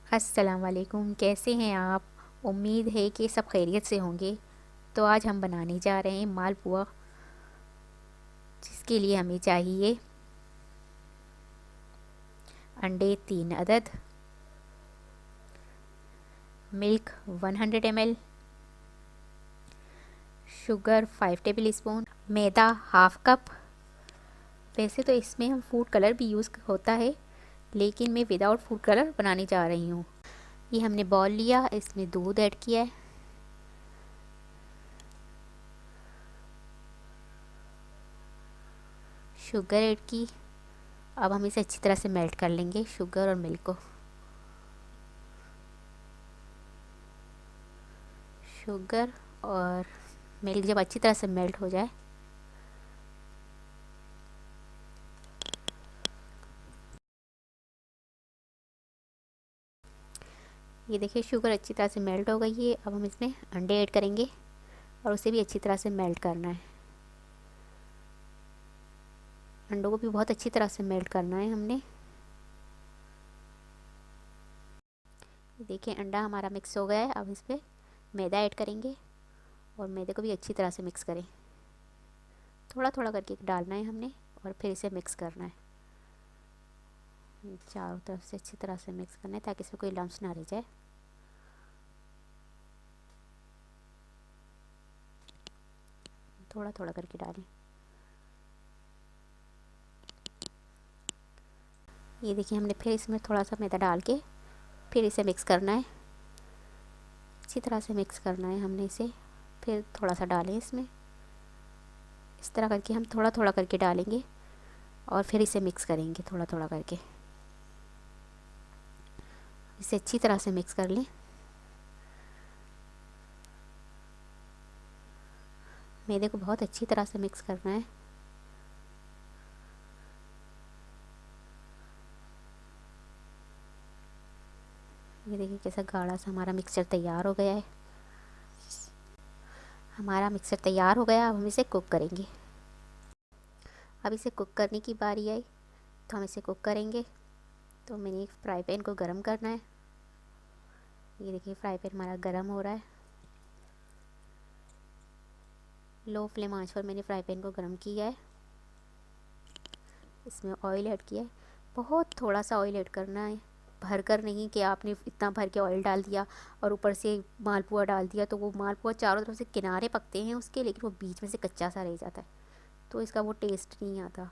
अस्सलाम वालेकुम। कैसे हैं आप? उम्मीद है कि सब खैरियत से होंगे। तो आज हम बनाने जा रहे हैं मालपुआ, जिसके लिए हमें चाहिए अंडे 3 अदद, milk 100 ml, sugar 5 tablespoon, मैदा हाफ कप। वैसे तो इसमें हम फूड कलर भी यूज़ होता है, लेकिन मैं विदाउट फूड कलर बनाने जा रही हूँ। ये हमने बॉल लिया, इसमें दूध ऐड किया है, शुगर ऐड की। अब हम इसे अच्छी तरह से मेल्ट कर लेंगे, शुगर और मिल्क को। शुगर और मिल्क जब अच्छी तरह से मेल्ट हो जाए, ये देखिए शुगर अच्छी तरह से मेल्ट हो गई है। अब हम इसमें अंडे ऐड करेंगे और उसे भी अच्छी तरह से मेल्ट करना है। अंडों को भी बहुत अच्छी तरह से मेल्ट करना है हमने। ये देखिए अंडा हमारा मिक्स हो गया है। अब इस पर मैदा ऐड करेंगे और मैदे को भी अच्छी तरह से मिक्स करें। थोड़ा थोड़ा करके डालना है हमने और फिर इसे मिक्स करना है। चारों तरफ से अच्छी तरह से मिक्स करना है ताकि इसमें कोई लम्स ना रह जाए। थोड़ा थोड़ा करके डालें। ये देखिए हमने फिर इसमें थोड़ा सा मैदा डाल के फिर इसे मिक्स करना है। अच्छी तरह से मिक्स करना है हमने इसे। फिर थोड़ा सा डालें इसमें। इस तरह करके हम थोड़ा थोड़ा करके डालेंगे और फिर इसे मिक्स करेंगे थोड़ा थोड़ा करके। इसे अच्छी तरह से मिक्स कर लें। मैदे को बहुत अच्छी तरह से मिक्स करना है। ये देखिए कैसा गाढ़ा सा हमारा मिक्सचर तैयार हो गया है। हमारा मिक्सचर तैयार हो गया। अब हम इसे कुक करेंगे। अब इसे कुक करने की बारी आई तो हम इसे कुक करेंगे। तो मैंने एक फ्राई पैन को गरम करना है। ये देखिए फ्राई पैन हमारा गरम हो रहा है। लो फ्लेम आंच पर मैंने फ्राई पैन को गरम किया है। इसमें ऑयल ऐड किया है। बहुत थोड़ा सा ऑयल ऐड करना है, भर कर नहीं कि आपने इतना भर के ऑयल डाल दिया और ऊपर से मालपुआ डाल दिया तो वो मालपुआ चारों तरफ से किनारे पकते हैं उसके, लेकिन वो बीच में से कच्चा सा रह जाता है तो इसका वो टेस्ट नहीं आता।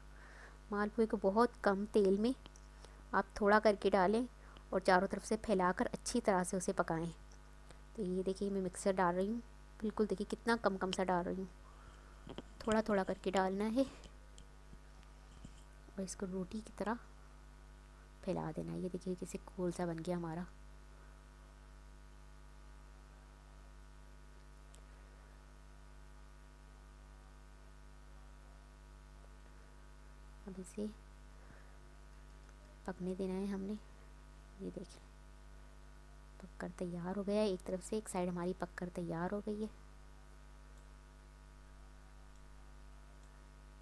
मालपुए को बहुत कम तेल में आप थोड़ा करके डालें और चारों तरफ से फैलाकर अच्छी तरह से उसे पकाएं। तो ये देखिए मैं मिक्सर डाल रही हूँ। बिल्कुल देखिए कितना कम कम सा डाल रही हूँ। थोड़ा थोड़ा करके डालना है और इसको रोटी की तरह फैला देना है। ये देखिए कैसे गोल सा बन गया हमारा। अब इसे पकने देना है हमने। ये देखिए पककर तैयार हो गया है। एक तरफ से एक साइड हमारी पककर तैयार हो गई है।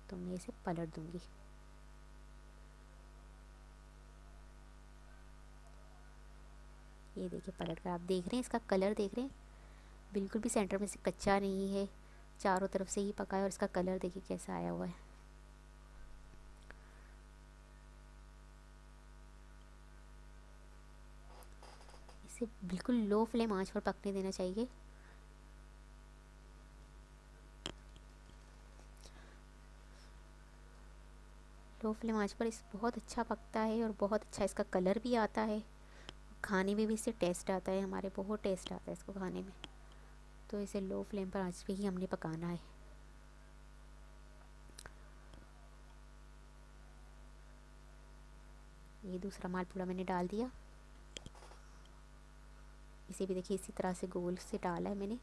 तो मैं इसे पलट दूंगी। ये देखिए पलट कर आप देख रहे हैं, इसका कलर देख रहे हैं, बिल्कुल भी सेंटर में से कच्चा नहीं है, चारों तरफ से ही पका है और इसका कलर देखिए कैसा आया हुआ है। इसे बिल्कुल लो फ्लेम आंच पर पकने देना चाहिए। लो फ्लेम आंच पर इस बहुत अच्छा पकता है और बहुत अच्छा इसका कलर भी आता है। खाने में भी इससे टेस्ट आता है, हमारे बहुत टेस्ट आता है इसको खाने में। तो इसे लो फ्लेम पर आंच पे ही हमने पकाना है। ये दूसरा मालपुड़ा मैंने डाल दिया। इसे भी देखिए इसी तरह से गोल से डाला है मैंने।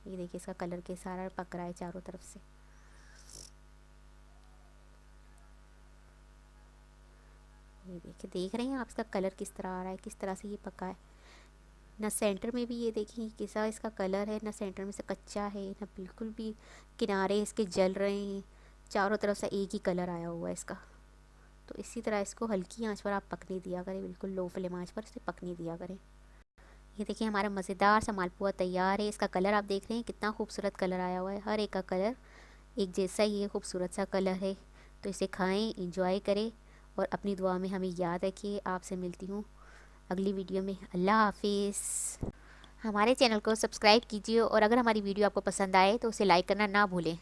ये देखिए इसका कलर के सारा पक रहा है चारों तरफ से। ये देखिए देख रहे हैं आप इसका कलर किस तरह आ रहा है, किस तरह से ये पका है। ना सेंटर में भी ये देखिए कैसा इसका कलर है, ना सेंटर में से कच्चा है, ना बिल्कुल भी किनारे इसके जल रहे हैं। चारों तरफ से एक ही कलर आया हुआ है इसका। तो इसी तरह इसको हल्की आंच पर आप पकने दिया करें, बिल्कुल लो फ्लेम आंच पर इसे पकने दिया करें। ये देखिए हमारा मज़ेदार सा मालपुआ तैयार है। इसका कलर आप देख रहे हैं कितना खूबसूरत कलर आया हुआ है, हर एक का कलर एक जैसा ही है, खूबसूरत सा कलर है। तो इसे खाएं, इंजॉय करें और अपनी दुआ में हमें याद रखिए। आपसे मिलती हूँ अगली वीडियो में। अल्लाह हाफिज़। हमारे चैनल को सब्सक्राइब कीजिए और अगर हमारी वीडियो आपको पसंद आए तो उसे लाइक करना ना भूलें।